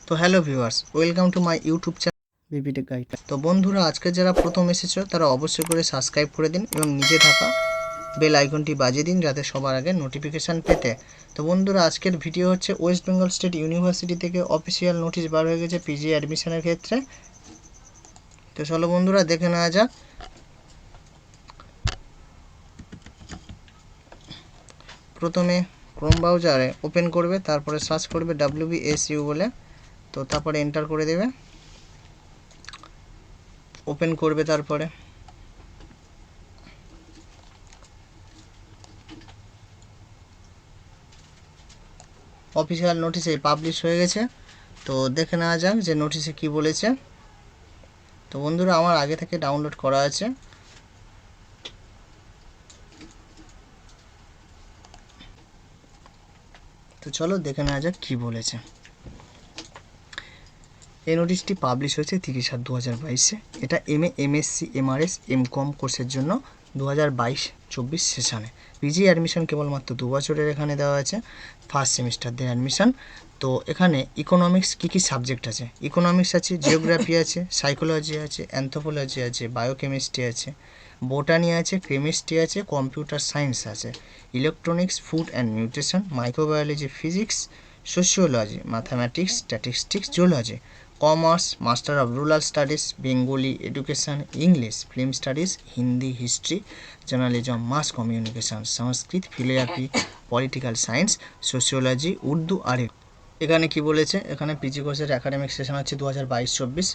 তো hello viewers, welcome to my YouTube channel BBTech guide. তো বন্ধুরা, আজকে যারা প্রথম এসেছো তারা অবশ্যই করে সাবস্ক্রাইব করে দিন এবং নিচে থাকা বেল আইকনটি বাজিয়ে দিন যাতে সবার আগে নোটিফিকেশান পেতে। তো বন্ধুরা, আজকের ভিডিও হচ্ছে ওয়েস্ট বেঙ্গল স্টেট ইউনিভার্সিটি থেকে অফিসিয়াল নোটিশ বার হয়ে গেছে পিজি অ্যাডমিশনের ক্ষেত্রে। তো চলো বন্ধুরা, দেখে নেওয়া যাক। প্রথমে ক্রোম ব্রাউজারে ওপেন করবে, তারপরে সার্চ করবে WBSU বলে, তো তারপরে এন্টার করে দেবে, ওপেন করবে, তারপরে অফিসিয়াল নোটিশে পাবলিশ হয়ে গেছে। তো দেখে নেওয়া যাক যে নোটিশে কি বলেছে। তো বন্ধুরা, আমার আগে থেকে ডাউনলোড করা আছে। তো চলো দেখে নেওয়া যাক কী বলেছে। এই নোটিশটি পাবলিশ হয়েছে 30/7/2022-এ। এটা MA, MSc, MRS, MCOM কোর্সের জন্য 2022-24 সেশনে। পিজি অ্যাডমিশন কেবলমাত্র 2 বছরের এখানে দেওয়া আছে, ফার্স্ট সেমিস্টারদের অ্যাডমিশন। তো এখানে ইকোনমিক্স কী কী সাবজেক্ট আছে? ইকোনমিক্স আছে, জিওগ্রাফি আছে, সাইকোলজি আছে, অ্যানথ্রোপোলজি আছে, বায়োকেমিস্ট্রি আছে, বোটানি আছে, কেমিস্ট্রি আছে, কম্পিউটার সায়েন্স আছে, electronics, food and nutrition, microbiology, physics, sociology, mathematics, statistics, geology, commerce, master of rural studies, Bengali education, English, film studies, Hindi, history, journalism, mass communication, Sanskrit, philosophy, political science, sociology, Urdu, Arabic. এখানে কি বলেছে? এখানে PG কোর্সের academic session হচ্ছে 2022-24।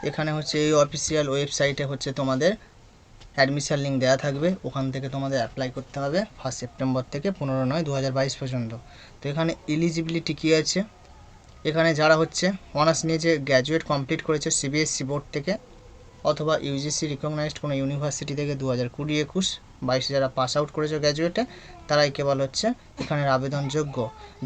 এখানে হচ্ছে এই official ওয়েবসাইটে হচ্ছে তোমাদের অ্যাডমিশান লিঙ্ক দেওয়া থাকবে, ওখান থেকে তোমাদের অ্যাপ্লাই করতে হবে 1 সেপ্টেম্বর থেকে 15/9/2022 পর্যন্ত। তো এখানে এলিজিবিলিটি কী আছে? এখানে যারা হচ্ছে অনার্স নিয়ে যে গ্র্যাজুয়েট কমপ্লিট করেছে CBSE বোর্ড থেকে অথবা ইউজিসি রিকগনাইজড কোনো ইউনিভার্সিটি থেকে 2020-21-22 যারা পাস আউট করেছে গ্র্যাজুয়েটে, তারাই কেবল হচ্ছে এখানের আবেদনযোগ্য।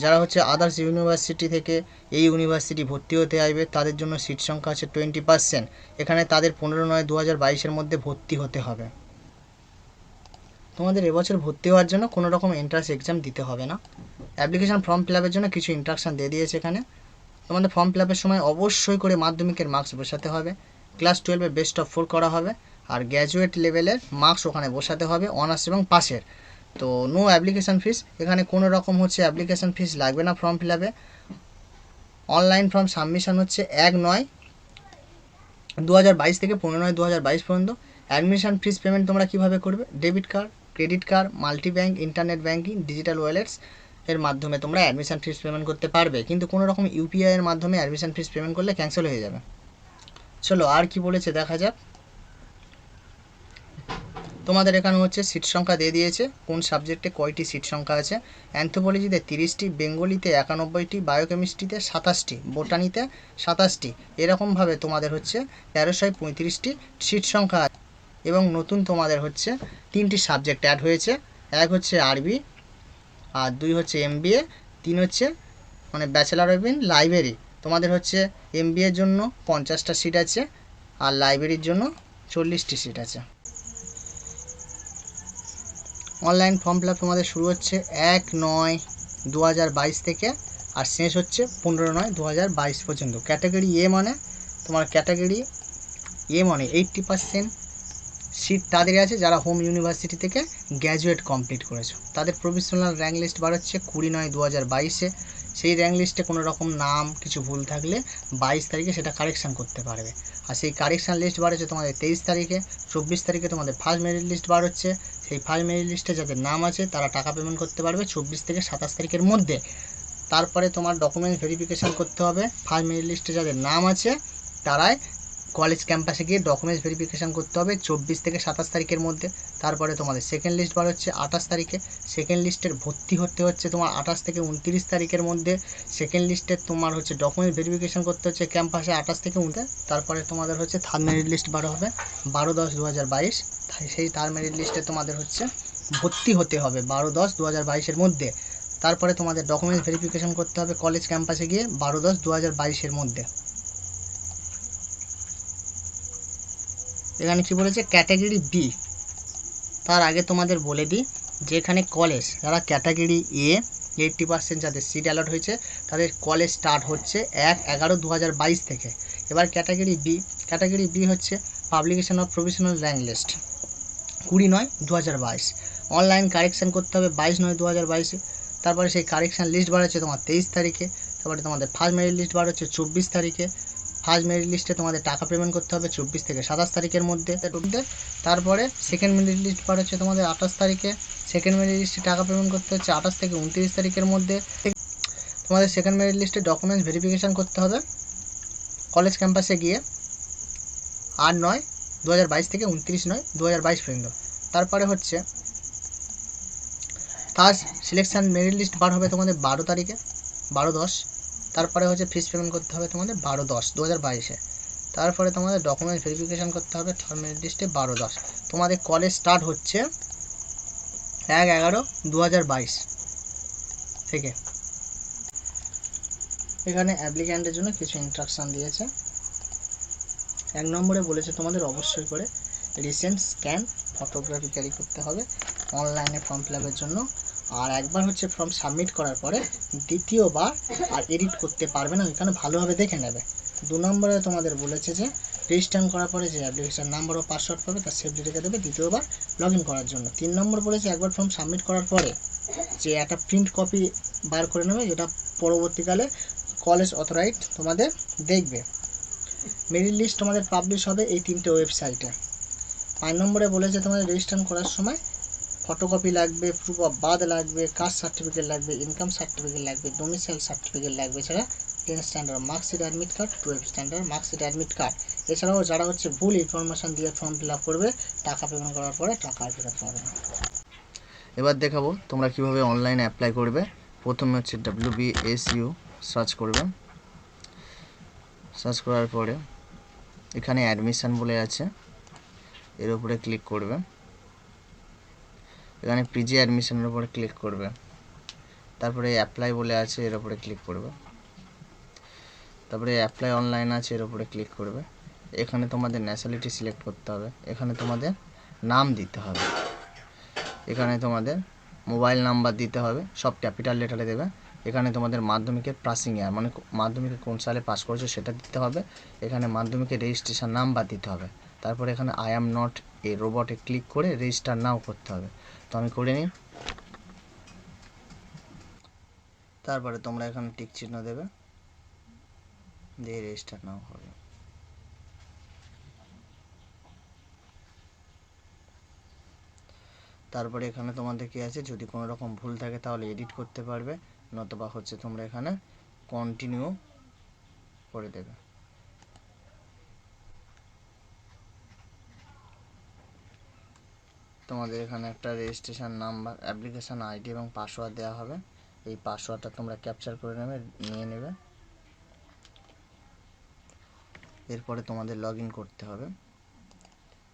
যারা হচ্ছে আদার্স ইউনিভার্সিটি থেকে এই ইউনিভার্সিটি ভর্তি হতে আসবে, তাদের জন্য সিট সংখ্যা আছে 20%। এখানে তাদের 15/9/2022-এর মধ্যে ভর্তি হতে হবে। তোমাদের এবছর ভর্তি হওয়ার জন্য কোনো রকম এন্ট্রান্স এক্সাম দিতে হবে না। অ্যাপ্লিকেশান ফর্ম ফিল আপের জন্য কিছু ইনস্ট্রাকশান দিয়ে দিয়েছে এখানে। তোমাদের ফর্ম ফিল আপের সময় অবশ্যই করে মাধ্যমিকের মার্কস বসাতে হবে, ক্লাস 12-এর বেস্ট অফ 4 করা হবে, আর গ্র্যাজুয়েট লেভেলের মার্কস ওখানে বসাতে হবে অনার্স এবং পাসের। তো নো অ্যাপ্লিকেশান ফিস, এখানে কোনো রকম হচ্ছে অ্যাপ্লিকেশান ফিস লাগবে না ফর্ম ফিল আপে। অনলাইন ফর্ম সাবমিশন হচ্ছে 1/9/2022 থেকে 15/9/2022 পর্যন্ত। অ্যাডমিশন ফিস পেমেন্ট তোমরা কীভাবে করবে? Debit card, credit card, multi bank, internet banking, digital wallets এর মাধ্যমে তোমরা অ্যাডমিশন ফিস পেমেন্ট করতে পারবে, কিন্তু কোনো রকম UPI এর মাধ্যমে অ্যাডমিশন ফিস পেমেন্ট করলে ক্যান্সেল হয়ে যাবে। চলো আর কি বলেছে দেখা যাক। তোমাদের এখানে হচ্ছে সিট সংখ্যা দিয়ে দিয়েছে, কোন সাবজেক্টে কয়টি সিট সংখ্যা আছে। অ্যানথ্রোপোলজিতে 30টি, বেঙ্গলিতে 91টি, বায়োকেমিস্ট্রিতে 27টি, বোটানিতে 27টি। এরকমভাবে তোমাদের হচ্ছে 1335টি সিট সংখ্যা আছে। এবং নতুন তোমাদের হচ্ছে 3টি সাবজেক্ট অ্যাড হয়েছে। এক হচ্ছে আরবি, আর 2 হচ্ছে MBA, 3 হচ্ছে মানে ব্যাচেলার অফ ইন লাইব্রেরি। তোমাদের হচ্ছে MBA-র জন্য 50টা সিট আছে, আর লাইব্রেরির জন্য 40টি সিট আছে। অনলাইন ফর্ম ফিল আপ তোমাদের শুরু হচ্ছে 1/9/2022 থেকে, আর শেষ হচ্ছে 15/9/2022 পর্যন্ত। ক্যাটাগরি A মানে তোমার ক্যাটাগরি A মানে 80% সিট তাদের আছে যারা হোম ইউনিভার্সিটি থেকে গ্র্যাজুয়েট কমপ্লিট করেছো। তাদের প্রফেশনাল র্যাঙ্ক লিস্ট বার হচ্ছে 20/9/2022-এ। সেই র্যাঙ্ক লিস্টে কোনো রকম নাম কিছু ভুল থাকলে 22 তারিখে সেটা কারেকশান করতে পারবে। আর সেই কারেকশান লিস্ট বার হচ্ছে তোমাদের 23 তারিখে। 24 তারিখে তোমাদের ফার্স্ট মেরিট লিস্ট বার হচ্ছে। সেই ফার্স্ট মেরিট লিস্টে যাদের নাম আছে তারা টাকা পেমেন্ট করতে পারবে 24 থেকে 27 তারিখের মধ্যে। তারপরে তোমার ডকুমেন্টস ভেরিফিকেশান করতে হবে। ফার্স্ট মেরিট লিস্টে যাদের নাম আছে তারাই কলেজ ক্যাম্পাসে গিয়ে ডকুমেন্টস ভেরিফিকেশান করতে হবে 24 থেকে 27 তারিখের মধ্যে। তারপরে তোমাদের সেকেন্ড লিস্ট বার হচ্ছে 28 তারিখে। সেকেন্ড লিস্টের ভর্তি হতে হচ্ছে তোমার 28 থেকে 29 তারিখের মধ্যে। সেকেন্ড লিস্টের তোমার হচ্ছে ডকুমেন্টস ভেরিফিকেশান করতে হচ্ছে ক্যাম্পাসে 28 থেকে 29। তারপরে তোমাদের হচ্ছে থার্ড মেরিট লিস্ট বার হবে 12/10/2022। সেই থার্ড মেরিট লিস্টে তোমাদের হচ্ছে ভর্তি হতে হবে 12/10/2022-এর মধ্যে। তারপরে তোমাদের ডকুমেন্টস ভেরিফিকেশান করতে হবে কলেজ ক্যাম্পাসে গিয়ে 12/10/2022-এর মধ্যে। এখানে কি বলেছে? Category B. তার আগে তোমাদের বলে দিই যে এখানে কলেজ যারা ক্যাটাগরি A 80% যাদের সিট অ্যালট হয়েছে তাদের কলেজ স্টার্ট হচ্ছে 1/11/2022 থেকে। এবার ক্যাটাগরি বি হচ্ছে publication of provisional rank list 20/9/2022। Online correction করতে হবে 22/9/2022-এ। তারপরে সেই কারেকশান লিস্ট বার হচ্ছে তোমার 23 তারিখে। তারপরে তোমাদের ফার্স্ট মেরিট লিস্ট বার হচ্ছে 24 তারিখে। ফার্স্ট মেরিট লিস্টে তোমাদের টাকা পেমেন্ট করতে হবে 24 থেকে 27 তারিখের মধ্যে। তারপরে সেকেন্ড মেরিট লিস্ট বার হচ্ছে তোমাদের 28 তারিখে। সেকেন্ড মেরিট লিস্টে টাকা পেমেন্ট করতে হচ্ছে 28 থেকে 29 তারিখের মধ্যে। তোমাদের সেকেন্ড মেরিট লিস্টে ডকুমেন্টস ভেরিফিকেশান করতে হবে কলেজ ক্যাম্পাসে গিয়ে 8/9/2022 থেকে 29/9/2022 পর্যন্ত। তারপরে হচ্ছে ফার্স্ট সিলেকশান মেরিট লিস্ট বার হবে তোমাদের 12 তারিখে 12/10। তারপরে হচ্ছে ফিস পেমেন্ট করতে হবে তোমাদের 12/10/2022-এ। তারপরে তোমাদের ডকুমেন্টস ভেরিফিকেশান করতে হবে থার্ড মেরিট লিস্টে 12/10। তোমাদের কলেজ স্টার্ট হচ্ছে 1/11/2022 থেকে। এখানে অ্যাপ্লিক্যান্টের জন্য কিছু ইনস্ট্রাকশান দিয়েছে। 1 নম্বরে বলেছে তোমাদের অবশ্যই করে রিসেন্ট স্ক্যান ফটোগ্রাফি ক্যারি করতে হবে অনলাইনে ফর্ম ফিল আপের জন্য। আর একবার হচ্ছে ফর্ম সাবমিট করার পরে দ্বিতীয়বার আর এডিট করতে পারবে না, ওইখানে ভালোভাবে দেখে নেবে। 2 নম্বরে তোমাদের বলেছে যে রেজিস্ট্রেশন করার পরে যে অ্যাপ্লিকেশন নাম্বার ও পাসওয়ার্ড পাবে তার সেভ রেখে দেবে দ্বিতীয়বার লগ ইন করার জন্য। 3 নম্বর বলেছে একবার ফর্ম সাবমিট করার পরে যে একটা প্রিন্ট কপি বার করে নেবে, যেটা পরবর্তীকালে কলেজ অথরাইজ তোমাদের দেখবে। মেরিট লিস্ট তোমাদের পাবলিশ হবে এই 3টে ওয়েবসাইটে। 5 নম্বরে বলেছে তোমাদের রেজিস্ট্রেশন করার সময় ফটোকপি লাগবে, প্রুফ অফ বার্থ লাগবে, কাস্ট সার্টিফিকেট লাগবে, ইনকাম সার্টিফিকেট লাগবে, ডোমিসাইল সার্টিফিকেট লাগবে, এছাড়া 10 standard marksheet admit card, 12 standard marksheet admit card. এছাড়াও যারা হচ্ছে ভুল ইনফরমেশান দিয়ে ফর্ম ফিল আপ করবে টাকা পেমেন্ট করার পরে টাকা ফেরত পাবে না। এবার দেখাবো তোমরা কীভাবে অনলাইনে অ্যাপ্লাই করবে। প্রথমে হচ্ছে WBSU সার্চ করবে। সার্চ করার পরে এখানে অ্যাডমিশান বলে আছে, এর উপরে ক্লিক করবে। এখানে পিজি অ্যাডমিশনের উপরে ক্লিক করবে। তারপরে অ্যাপ্লাই বলে আছে, এর উপরে ক্লিক করবে। তারপরে অ্যাপ্লাই অনলাইন আছে, এর উপরে ক্লিক করবে। এখানে তোমাদের ন্যাশনালিটি সিলেক্ট করতে হবে। এখানে তোমাদের নাম দিতে হবে। এখানে তোমাদের মোবাইল নাম্বার দিতে হবে, সব ক্যাপিটাল লেটারে দেবে। এখানে তোমাদের মাধ্যমিকের পাসিং ইয়ার মানে মাধ্যমিকে কোন সালে পাস করেছো সেটা দিতে হবে। এখানে মাধ্যমিকের রেজিস্ট্রেশন নাম্বার দিতে হবে। তারপরে এখানে আই অ্যাম নট এ রোবটে ক্লিক করে রেজিস্টার নাও করতে হবে। তো আমি করে নিই। তারপরে তোমরা এখানে টিক চিহ্ন দেবে, দিয়ে রেজিস্টার নাও হবে। তারপরে এখানে তোমাদের কি আছে, যদি কোনো রকম ভুল থাকে তাহলে এডিট করতে পারবে, নতুবা হচ্ছে তোমরা এখানে কন্টিনিউ করে দেবে। তোমাদের এখানে একটা রেজিস্ট্রেশন নাম্বার, অ্যাপ্লিকেশান আইডি এবং পাসওয়ার্ড দেওয়া হবে। এই পাসওয়ার্ডটা তোমরা ক্যাপচার করে নিয়ে নেবে। এরপরে তোমাদের লগ ইন করতে হবে।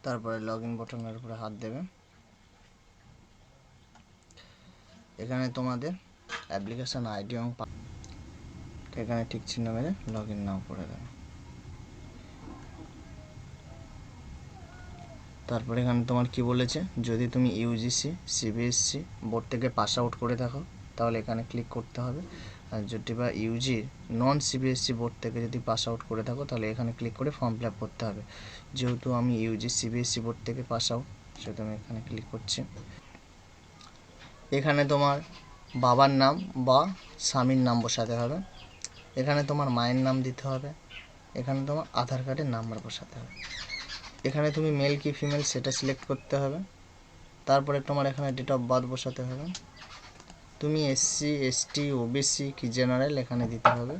তারপরে লগ ইন বাটনের উপরে হাত দেবে। এখানে তোমাদের অ্যাপ্লিকেশান আইডি এবং এখানে ঠিক চিহ্ন মেরে লগ ইন নাও করে দেবে। তারপরে এখানে তোমার কি বলেছে, যদি তুমি ইউজিসি সিবিএসসি বোর্ড থেকে পাস আউট করে থাকো তাহলে এখানে ক্লিক করতে হবে। আর যদি বা ইউজি নন সিবিএসসি বোর্ড থেকে যদি পাস আউট করে থাকো তাহলে এখানে ক্লিক করে ফর্ম ফিল আপ করতে হবে। যেহেতু আমি ইউজি সিবিএসসি বোর্ড থেকে পাস আউট, সেহেতু আমি এখানে ক্লিক করছি। এখানে তোমার বাবার নাম বা স্বামীর নাম বসাতে হবে। এখানে তোমার মায়ের নাম দিতে হবে। এখানে তোমার আধার কার্ডের নাম্বার বসাতে হবে। এখানে তুমি মেল কি ফিমেল সেটা সিলেক্ট করতে হবে। তারপরে তোমার এখানে ডেট অফ বার্থ বসাতে হবে। তুমি এসসি এসটি ওবিসি কি জেনারেল এখানে দিতে হবে।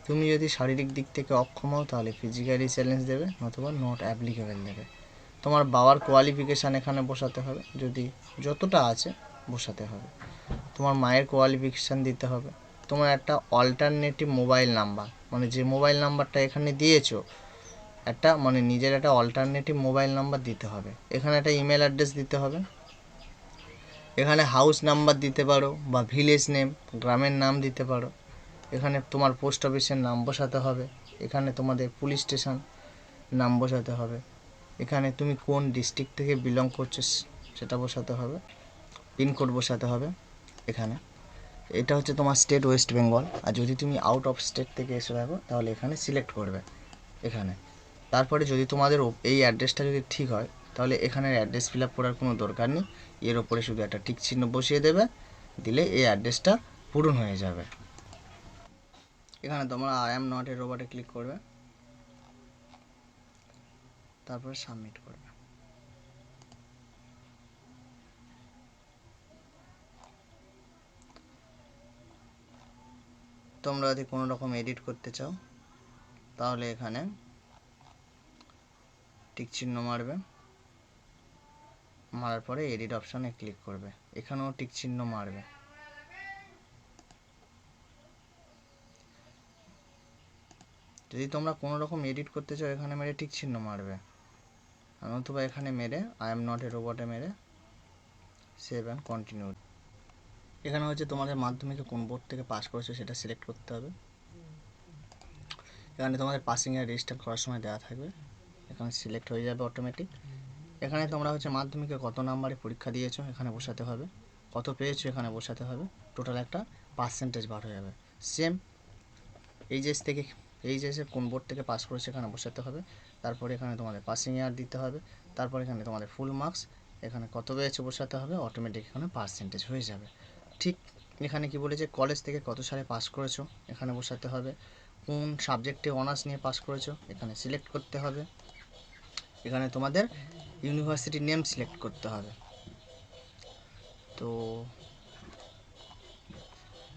তুমি যদি শারীরিক দিক থেকে অক্ষম হও তাহলে ফিজিক্যালি চ্যালেঞ্জ দেবে, নতুবা নট অ্যাপ্লিকেবল দেবে। তোমার বাবার কোয়ালিফিকেশান এখানে বসাতে হবে, যদি যতটা আছে বসাতে হবে। তোমার মায়ের কোয়ালিফিকেশান দিতে হবে। তোমার একটা অল্টারনেটিভ মোবাইল নাম্বার, মানে যে মোবাইল নাম্বারটা এখানে দিয়েছো একটা মানে নিজের একটা অল্টারনেটিভ মোবাইল নাম্বার দিতে হবে। এখানে একটা ইমেল অ্যাড্রেস দিতে হবে। এখানে হাউস নাম্বার দিতে পারো বা ভিলেজ নেম গ্রামের নাম দিতে পারো। এখানে তোমার পোস্ট অফিসের নাম বসাতে হবে। এখানে তোমাদের পুলিশ স্টেশন নাম বসাতে হবে। এখানে তুমি কোন ডিস্ট্রিক্ট থেকে বিলং করছো সেটা বসাতে হবে। পিনকোড বসাতে হবে এখানে। এটা হচ্ছে তোমার স্টেট ওয়েস্ট বেঙ্গল। আর যদি তুমি আউট অফ স্টেট থেকে এসে থাকো তাহলে এখানে সিলেক্ট করবে এখানে। তারপরে যদি তোমাদের এই অ্যাড্রেসটা যদি ঠিক হয় তাহলে এখানের অ্যাড্রেস ফিল আপ করার কোনো দরকার নেই, এর ওপরে শুধু একটা টিক চিহ্ন বসিয়ে দেবে, দিলে এই অ্যাড্রেসটা পূরণ হয়ে যাবে। এখানে তোমরা আই অ্যাম নট এ রোবটে ক্লিক করবে, তারপরে সাবমিট করবে। তোমরা যদি কোনো রকম এডিট করতে চাও তাহলে এখানে টিক চিহ্ন মারবে, মারার পরে এডিট অপশানে ক্লিক করবে, এখানেও টিক চিহ্ন মারবে। যদি তোমরা কোনো রকম এডিট করতে চাও এখানে মেরে টিক চিহ্ন মারবে, নতুবা এখানে মেরে আই এম নট এ রোবটে মেরে সেভ অ্যান্ড কন্টিনিউ। এখানে হচ্ছে তোমাদের মাধ্যমিকে কোন বোর্ড থেকে পাস করেছো সেটা সিলেক্ট করতে হবে। এখানে তোমাদের পাসিংয়ের রেজিস্টার করার সময় দেওয়া থাকবে, এখানে সিলেক্ট হয়ে যাবে অটোমেটিক। এখানে তোমরা হচ্ছে মাধ্যমিকে কত নাম্বারে পরীক্ষা দিয়েছো এখানে বসাতে হবে, কত পেয়েছো এখানে বসাতে হবে, টোটাল একটা পার্সেন্টেজ বার হয়ে যাবে। সেম এইচএসে কোন বোর্ড থেকে পাস করেছে এখানে বসাতে হবে, তারপরে এখানে তোমাদের পাসিং ইয়ার দিতে হবে, তারপর এখানে তোমাদের ফুল মার্কস, এখানে কত পেয়েছে বসাতে হবে, অটোমেটিক এখানে পার্সেন্টেজ হয়ে যাবে। ঠিক এখানে কি বলেছে কলেজ থেকে কত সালে পাস করেছো এখানে বসাতে হবে, কোন সাবজেক্টে অনার্স নিয়ে পাস করেছো এখানে সিলেক্ট করতে হবে, এখানে তোমাদের ইউনিভার্সিটি নেম সিলেক্ট করতে হবে। তো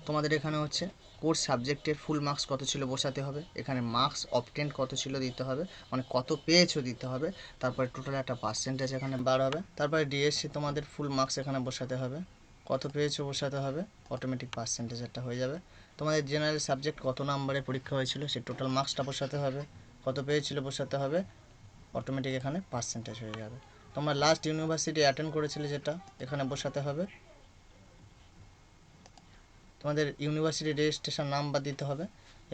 তোমাদের এখানে হচ্ছে কোর্স সাবজেক্টের ফুল মার্কস কত ছিল বসাতে হবে, এখানে মার্কস অবটেন্ড কত ছিল দিতে হবে, মানে কত পেয়েছো দিতে হবে, তারপরে টোটাল একটা পার্সেন্টেজ এখানে বার হবে, তারপরে ডিএসসি তোমাদের ফুল মার্কস এখানে বসাতে হবে, কত পেয়েছো বসাতে হবে, অটোমেটিক পার্সেন্টেজ একটা হয়ে যাবে। তোমাদের জেনারেল সাবজেক্ট কত নাম্বারে পরীক্ষা হয়েছিল সে টোটাল মার্কসটা বসাতে হবে, কত পেয়েছিল বসাতে হবে, অটোমেটিক এখানে পার্সেন্টেজ হয়ে যাবে। তোমরা লাস্ট ইউনিভার্সিটি অ্যাটেন্ড করেছিলে যেটা এখানে বসাতে হবে, তোমাদের ইউনিভার্সিটি রেজিস্ট্রেশন নাম্বার দিতে হবে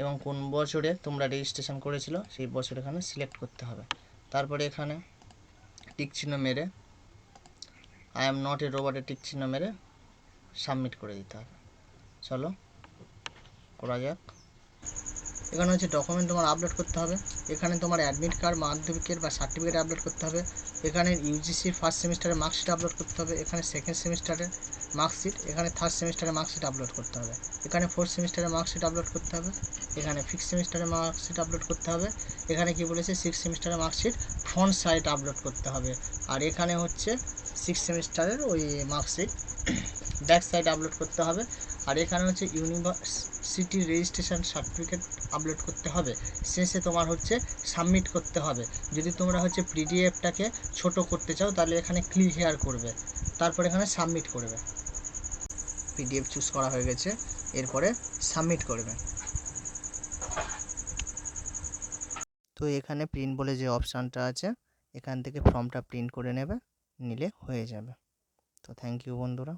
এবং কোন বছরে তোমরা রেজিস্ট্রেশন করেছিল সেই বছর এখানে সিলেক্ট করতে হবে। তারপরে এখানে টিক চিহ্ন মেরে আই অ্যাম নট এ রোবটে টিক চিহ্ন মেরে সাবমিট করে দিতে হবে। চলো করা যাক। এখানে হচ্ছে ডকুমেন্ট তোমার আপলোড করতে হবে, এখানে তোমার অ্যাডমিট কার্ড মাধ্যমিকের বা সার্টিফিকেট আপলোড করতে হবে, এখানে ইউজিসির ফার্স্ট সেমিস্টারের মার্কশিট আপলোড করতে হবে, এখানে সেকেন্ড সেমিস্টারের মার্কশিট, এখানে থার্ড সেমিস্টারের মার্কশিট আপলোড করতে হবে, এখানে ফোর্থ সেমিস্টারের মার্কশিট আপলোড করতে হবে, এখানে ফিফথ সেমিস্টারের মার্কশিট আপলোড করতে হবে, এখানে কি বলেছে সিক্স সেমিস্টারের মার্কশিট ফ্রন্ট সাইড আপলোড করতে হবে, আর এখানে হচ্ছে সিক্স সেমিস্টারের ওই মার্কশিট ব্যাক সাইড আপলোড করতে হবে, আর এখানে হচ্ছে ইউনিভার্সিটি রেজিস্ট্রেশন সার্টিফিকেট আপলোড করতে হবে, শেষে তোমার হচ্ছে সাবমিট করতে হবে। যদি তোমরা হচ্ছে পিডিএফটাকে ছোট করতে চাও তাহলে এখানে ক্লিক হেয়ার করবে, তারপর এখানে সাবমিট করবে। পিডিএফ চুজ করা হয়ে গেছে, এরপরে সাবমিট করবে। তো এখানে প্রিন্ট বলে যে অপশানটা আছে এখান থেকে ফর্মটা প্রিন্ট করে নেবে, নিলে হয়ে যাবে। তো থ্যাংক ইউ বন্ধুরা।